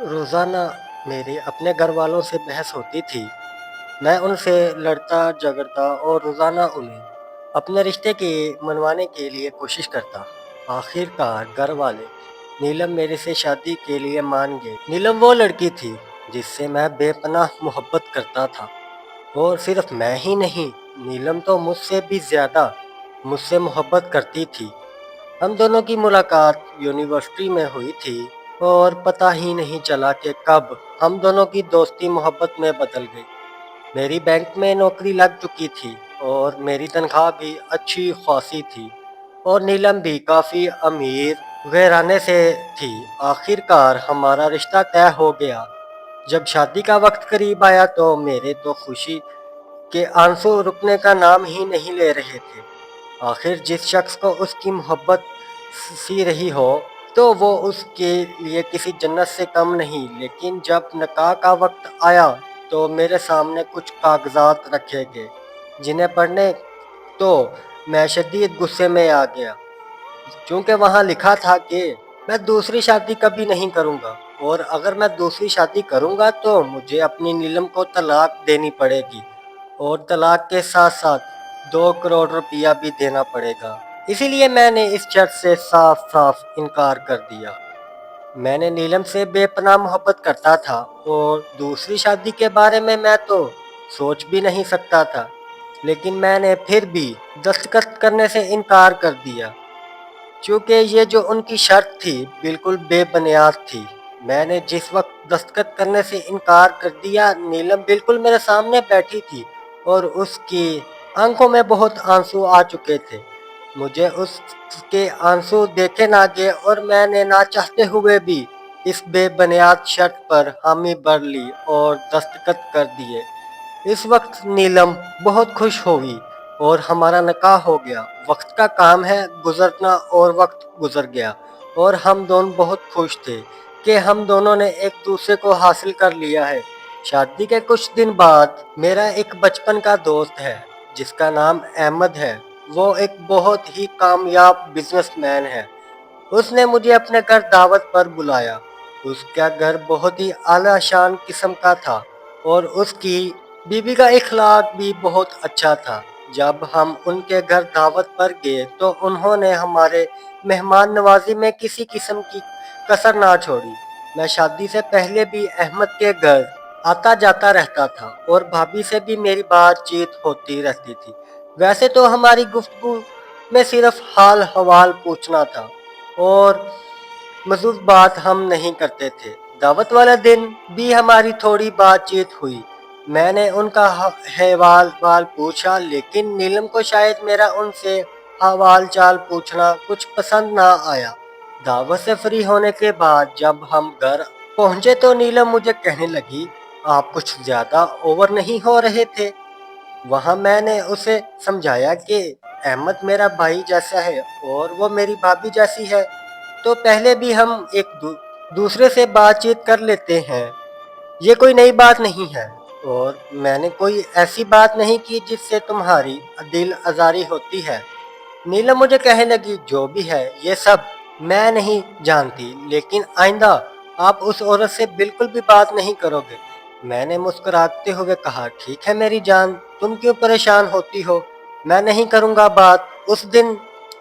روزانہ میری اپنے گھر والوں سے بحث ہوتی تھی۔ میں ان سے لڑتا جھگڑتا اور روزانہ انہیں اپنے رشتے کی منوانے کے لیے کوشش کرتا۔ آخر کار گھر والے نیلم میرے سے شادی کے لیے مان گئے۔ نیلم وہ لڑکی تھی جس سے میں بے پناہ محبت کرتا تھا، اور صرف میں ہی نہیں، نیلم تو مجھ سے بھی زیادہ مجھ سے محبت کرتی تھی۔ ہم دونوں کی ملاقات یونیورسٹی میں ہوئی تھی، اور پتہ ہی نہیں چلا کہ کب ہم دونوں کی دوستی محبت میں بدل گئی۔ میری بینک میں نوکری لگ چکی تھی، اور میری تنخواہ بھی اچھی خاصی تھی، اور نیلم بھی کافی امیر گھرانے سے تھی۔ آخر کار ہمارا رشتہ طے ہو گیا۔ جب شادی کا وقت قریب آیا تو میرے تو خوشی کے آنسو رکنے کا نام ہی نہیں لے رہے تھے۔ آخر جس شخص کو اس کی محبت سی رہی ہو تو وہ اس کے لیے کسی جنت سے کم نہیں۔ لیکن جب نکاح کا وقت آیا تو میرے سامنے کچھ کاغذات رکھے گئے، جنہیں پڑھنے تو میں شدید غصے میں آ گیا، چونکہ وہاں لکھا تھا کہ میں دوسری شادی کبھی نہیں کروں گا، اور اگر میں دوسری شادی کروں گا تو مجھے اپنی نیلم کو طلاق دینی پڑے گی، اور طلاق کے ساتھ ساتھ 2 کروڑ روپیہ بھی دینا پڑے گا۔ اسی لیے میں نے اس شرط سے صاف صاف انکار کر دیا۔ میں نے نیلم سے بے پناہ محبت کرتا تھا، اور دوسری شادی کے بارے میں تو سوچ بھی نہیں سکتا تھا، لیکن میں نے پھر بھی دستخط کرنے سے انکار کر دیا، چونکہ یہ جو ان کی شرط تھی بالکل بے بنیاد تھی۔ میں نے جس وقت دستخط کرنے سے انکار کر دیا، نیلم بالکل میرے سامنے بیٹھی تھی، اور اس کی آنکھوں میں بہت آنسو آ چکے تھے۔ مجھے اس کے آنسو دیکھے نہ گئے، اور میں نے نہ چاہتے ہوئے بھی اس بے بنیاد شرط پر حامی بھر لی اور دستخط کر دیے۔ اس وقت نیلم بہت خوش ہوئی، اور ہمارا نکاح ہو گیا۔ وقت کا کام ہے گزرنا، اور وقت گزر گیا، اور ہم دونوں بہت خوش تھے کہ ہم دونوں نے ایک دوسرے کو حاصل کر لیا ہے۔ شادی کے کچھ دن بعد میرا ایک بچپن کا دوست ہے جس کا نام احمد ہے۔ وہ ایک بہت ہی کامیاب بزنس مین ہے۔ اس نے مجھے اپنے گھر دعوت پر بلایا۔ اس کا گھر بہت ہی اعلیٰ شان قسم کا تھا، اور اس کی بیوی کا اخلاق بھی بہت اچھا تھا۔ جب ہم ان کے گھر دعوت پر گئے تو انہوں نے ہمارے مہمان نوازی میں کسی قسم کی کسر نہ چھوڑی۔ میں شادی سے پہلے بھی احمد کے گھر آتا جاتا رہتا تھا، اور بھابھی سے بھی میری بات چیت ہوتی رہتی تھی۔ ویسے تو ہماری گفتگو میں صرف حال حوال پوچھنا تھا، اور مزید بات ہم نہیں کرتے تھے۔ دعوت والے دن بھی ہماری تھوڑی بات چیت ہوئی۔ میں نے ان کا حوال پوچھا، لیکن نیلم کو شاید میرا ان سے حوال چال پوچھنا کچھ پسند نہ آیا۔ دعوت سے فری ہونے کے بعد جب ہم گھر پہنچے تو نیلم مجھے کہنے لگی، آپ کچھ زیادہ اوور نہیں ہو رہے تھے؟ وہاں میں نے اسے سمجھایا کہ احمد میرا بھائی جیسا ہے، اور وہ میری بھابھی جیسی ہے، تو پہلے بھی ہم ایک دوسرے سے بات چیت کر لیتے ہیں، یہ کوئی نئی بات نہیں ہے، اور میں نے کوئی ایسی بات نہیں کی جس سے تمہاری دل آزاری ہوتی ہے۔ نیلم مجھے کہنے لگی، جو بھی ہے یہ سب میں نہیں جانتی، لیکن آئندہ آپ اس عورت سے بالکل بھی بات نہیں کرو گے۔ میں نے مسکراتے ہوئے کہا، ٹھیک ہے میری جان، تم کیوں پریشان ہوتی ہو، میں نہیں کروں گا بات۔ اس دن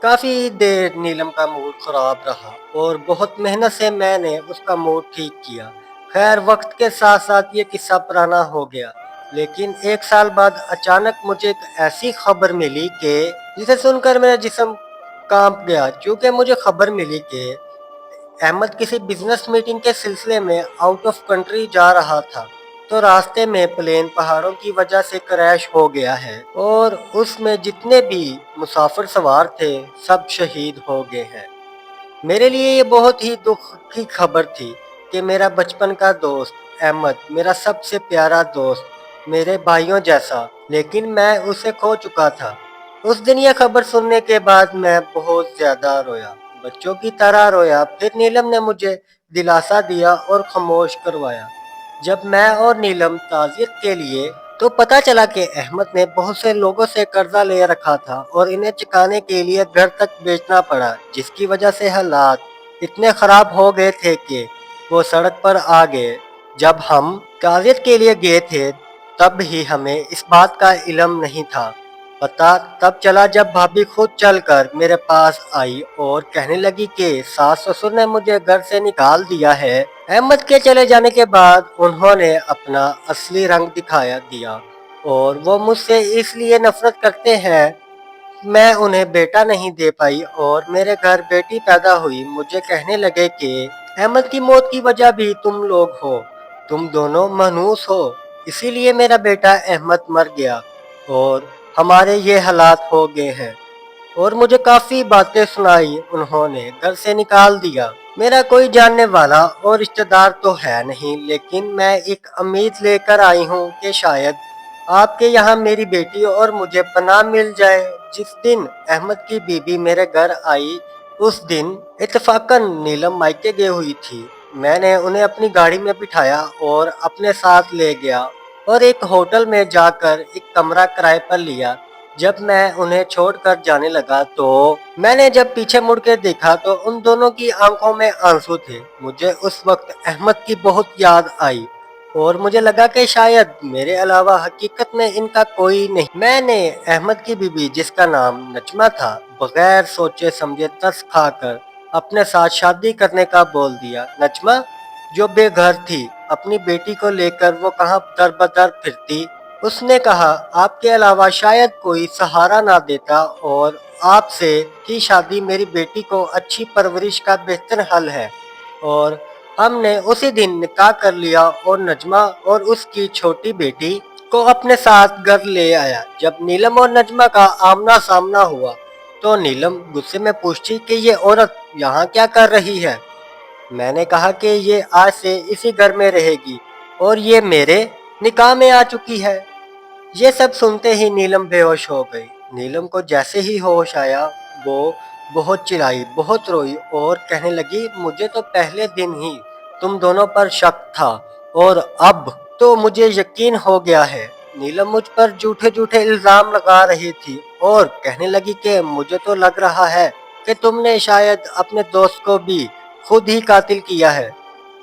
کافی دیر نیلم کا موڈ خراب رہا، اور بہت محنت سے میں نے اس کا موڈ ٹھیک کیا۔ خیر وقت کے ساتھ ساتھ یہ قصہ پرانا ہو گیا، لیکن 1 سال بعد اچانک مجھے ایک ایسی خبر ملی کہ جسے سن کر میرا جسم کانپ گیا، چونکہ مجھے خبر ملی کہ احمد کسی بزنس میٹنگ کے سلسلے میں آؤٹ آف کنٹری جا رہا تھا، تو راستے میں پلین پہاڑوں کی وجہ سے کریش ہو گیا ہے، اور اس میں جتنے بھی مسافر سوار تھے سب شہید ہو گئے ہیں۔ میرے لیے یہ بہت ہی دکھ کی خبر تھی کہ میرا بچپن کا دوست احمد، میرا سب سے پیارا دوست، میرے بھائیوں جیسا، لیکن میں اسے کھو چکا تھا۔ اس دن یہ خبر سننے کے بعد میں بہت زیادہ رویا، بچوں کی طرح رویا۔ پھر نیلم نے مجھے دلاسا دیا اور خاموش کروایا۔ جب میں اور نیلم تعزیت کے لیے تو پتہ چلا کہ احمد نے بہت سے لوگوں سے قرضہ لے رکھا تھا، اور انہیں چکانے کے لیے گھر تک بیچنا پڑا، جس کی وجہ سے حالات اتنے خراب ہو گئے تھے کہ वो सड़क पर आ गए। जब हम कावियत के लिए गए थे तब ही हमें इस बात का इल्म नहीं था। पता तब चला जब भाभी खुद चलकर मेरे पास आई और कहने लगी कि सास ससुर ने मुझे घर से निकाल दिया है। अहमद के चले जाने के बाद उन्होंने अपना असली रंग दिखाया दिया और वो मुझसे इसलिए नफरत करते हैं। मैं उन्हें बेटा नहीं दे पाई और मेरे घर बेटी पैदा हुई। मुझे कहने लगे कि अहमद की मौत की वजह भी तुम लोग हो, तुम दोनों मनहूस हो, इसीलिए मेरा बेटा अहमद मर गया और हमारे ये हालात हो गए हैं। और मुझे काफी बातें सुनाई। उन्होंने घर से निकाल दिया। मेरा कोई जानने वाला और रिश्तेदार तो है नहीं, लेकिन मैं एक उम्मीद लेकर आई हूँ कि शायद आपके यहाँ मेरी बेटी और मुझे पनाह मिल जाए। जिस दिन अहमद की बीबी मेरे घर आई उस दिन इत्तेफाकन नीलम मायके गई हुई थी। मैंने उन्हें अपनी गाड़ी में बिठाया और अपने साथ ले गया और एक होटल में जाकर एक कमरा किराए पर लिया। जब मैं उन्हें छोड़कर जाने लगा तो मैंने जब पीछे मुड़ के देखा तो उन दोनों की आंखों में आंसू थे। मुझे उस वक्त अहमद की बहुत याद आई और मुझे लगा कि शायद मेरे अलावा हकीकत में इनका कोई नहीं। मैंने अहमद की बीबी, जिसका नाम नजमा था, बगैर सोचे समझे तरस खाकर अपने साथ शादी करने का बोल दिया। नजमा जो बेघर थी, अपनी बेटी को लेकर वो कहाँ दर बदर फिरती। उसने कहा आपके अलावा शायद कोई सहारा ना देता और आपसे की शादी मेरी बेटी को अच्छी परवरिश का बेहतर हल है। और हमने उसी दिन निकाह कर लिया और नजमा और उसकी छोटी बेटी को अपने साथ घर ले आया। जब नीलम और नजमा का आमना सामना हुआ तो नीलम गुस्से में पूछती कि ये औरत यहाँ क्या कर रही है। मैंने कहा कि ये आज से इसी घर में रहेगी और ये मेरे निकाह में आ चुकी है। ये सब सुनते ही नीलम बेहोश हो गई। नीलम को जैसे ही होश आया वो बहुत चिल्लाई, बहुत रोई और कहने लगी मुझे तो पहले दिन ही तुम दोनों पर शक था और अब तो मुझे यकीन हो गया है। नीलम मुझ पर झूठे झूठे इल्जाम लगा रही थी और कहने लगी कि मुझे तो लग रहा है कि तुमने शायद अपने दोस्त को भी खुद ही कातिल किया है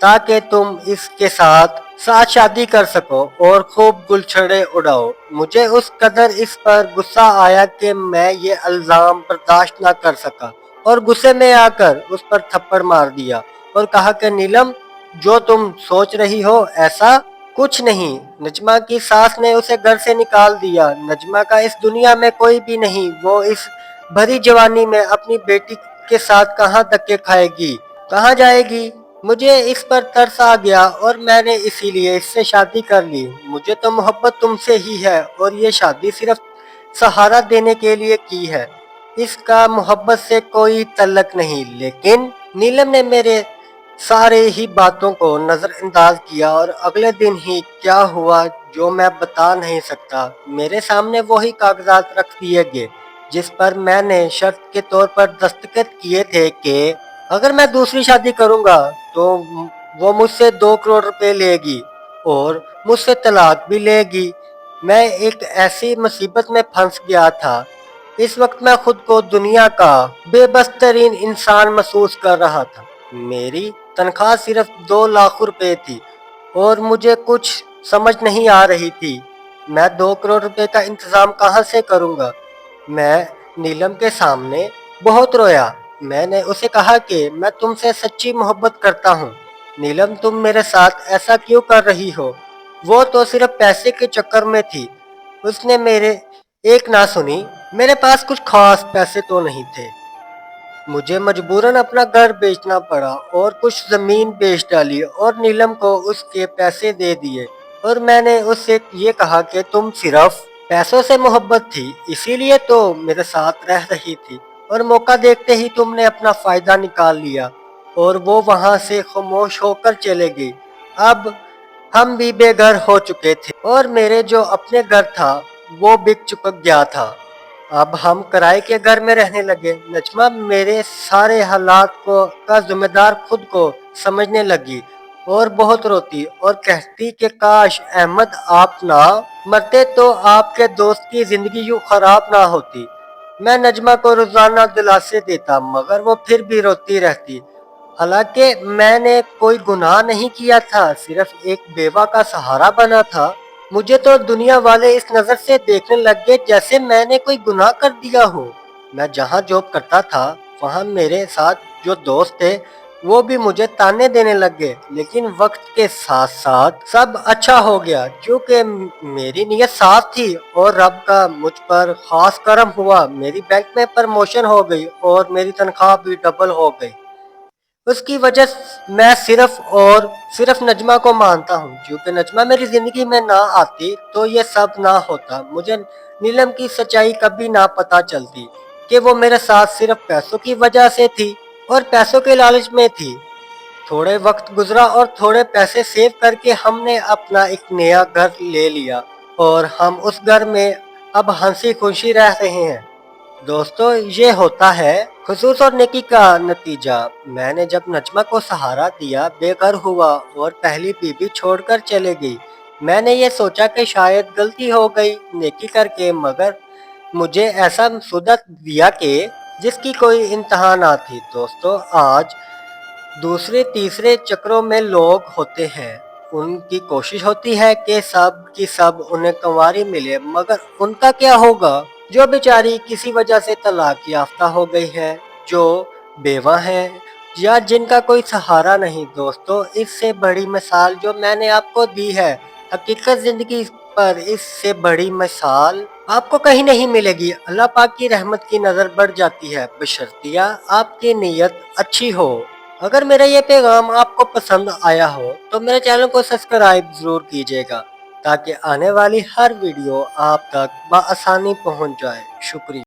ताकि तुम इसके साथ साथ शादी कर सको और खूब गुलछड़े उड़ाओ। मुझे उस कदर इस पर गुस्सा आया कि मैं ये इल्जाम बर्दाश्त ना कर सका और गुस्से में आकर उस पर थप्पड़ मार दिया और कहा कि नीलम जो तुम सोच रही हो ऐसा कुछ नहीं। नजमा की सास ने उसे घर से निकाल दिया। नजमा का इस दुनिया में कोई भी नहीं। वो इस भरी जवानी में अपनी बेटी के साथ कहाँ धक्के खाएगी, कहाँ जाएगी। मुझे इस पर तरस आ गया और मैंने इसीलिए इससे शादी कर ली। मुझे तो मोहब्बत तुमसे ही है और ये शादी सिर्फ सहारा देने के लिए की है, इसका मोहब्बत से कोई तल्लक नहीं। लेकिन नीलम ने मेरे सारे ही बातों को नजरअंदाज किया और अगले दिन ही क्या हुआ जो मैं बता नहीं सकता। मेरे सामने वही कागजात रख दिए गए जिस पर मैंने शर्त के तौर पर दस्तखत किए थे कि अगर मैं दूसरी शादी करूंगा तो वो मुझसे 2 करोड़ रुपए लेगी और मुझसे तलाक भी लेगी। मैं एक ऐसी मुसीबत में फंस गया था। इस वक्त मैं खुद को दुनिया का बेबस तरीन इंसान महसूस कर रहा था। मेरी तनख्वाह सिर्फ 2 लाख रुपए थी और मुझे कुछ समझ नहीं आ रही थी। मैं 2 करोड़ रुपए का इंतजाम कहाँ से करूंगा। मैं नीलम के सामने बहुत रोया। मैंने उसे कहा कि मैं तुमसे सच्ची मोहब्बत करता हूँ। नीलम तुम मेरे साथ ऐसा क्यों कर रही हो। वो तो सिर्फ पैसे के चक्कर में थी। उसने मेरे एक ना सुनी। मेरे पास कुछ खास पैसे तो नहीं थे। मुझे मजबूरन अपना घर बेचना पड़ा और कुछ जमीन बेच डाली और नीलम को उसके पैसे दे दिए और मैंने उससे ये कहा कि तुम सिर्फ पैसों से मोहब्बत थी इसीलिए तो मेरे साथ रह रही थी और मौका देखते ही तुमने अपना फायदा निकाल लिया और वो वहां से खामोश होकर चले गई। अब हम भी बेघर हो चुके थे और मेरे जो अपने घर था वो बिक चुका गया था। अब हम किराए के घर में रहने लगे। नजमा मेरे सारे हालात को का जिम्मेदार खुद को समझने लगी और बहुत रोती और कहती कि काश अहमद आप ना मरते तो आपके दोस्त की जिंदगी यूं खराब ना होती। मैं नजमा को रोजाना दिलासे देता मगर वो फिर भी रोती रहती। हालांकि मैंने कोई गुनाह नहीं किया था, सिर्फ एक बेवा का सहारा बना था। मुझे तो दुनिया वाले इस नजर से देखने लग गए जैसे मैंने कोई गुनाह कर दिया हो। मैं जहाँ जॉब करता था वहाँ मेरे साथ जो दोस्त थे वो भी मुझे ताने देने लग गए, लेकिन वक्त के साथ साथ सब अच्छा हो गया क्योंकि मेरी नीयत साफ थी और रब का मुझ पर खास करम हुआ। मेरी बैंक में प्रमोशन हो गई और मेरी तनख्वाह भी डबल हो गई। उसकी वजह मैं सिर्फ और सिर्फ नजमा को मानता हूँ। क्योंकि नजमा मेरी जिंदगी में ना आती तो ये सब ना होता। मुझे नीलम की सच्चाई कभी ना पता चलती कि वो मेरे साथ सिर्फ पैसों की वजह से थी और पैसों के लालच में थी। थोड़े वक्त गुजरा और थोड़े पैसे सेव करके हमने अपना एक नया घर ले लिया और हम उस घर में अब हंसी खुशी रह रहे हैं। दोस्तों, ये होता है खुसूस और नेकी का नतीजा। मैंने जब नजमा को सहारा दिया, बेघर हुआ और पहली बीबी छोड़कर चले गई, मैंने ये सोचा कि शायद गलती हो गई नेकी करके, मगर मुझे ऐसा सुदत दिया कि जिसकी कोई इंतहा ना थी। दोस्तों, आज दूसरे तीसरे चक्रों में लोग होते हैं। उनकी कोशिश होती है कि सब की सब उन्हें कंवारी मिले, मगर उनका क्या होगा जो बेचारी किसी वजह से तलाक याफ्ता हो गई है, जो बेवा हैं या जिनका कोई सहारा नहीं। दोस्तों, इससे बड़ी मिसाल जो मैंने आपको दी है, हकीकत जिंदगी पर इससे बड़ी मिसाल आपको कहीं नहीं मिलेगी। अल्लाह पाक की रहमत की नजर बढ़ जाती है बशर्तिया आपकी नीयत अच्छी हो। अगर मेरा ये पैगाम आपको पसंद आया हो तो मेरे चैनल को सब्सक्राइब जरूर कीजिएगा ताकि आने वाली हर वीडियो आप तक बआसानी पहुंच जाए। शुक्रिया।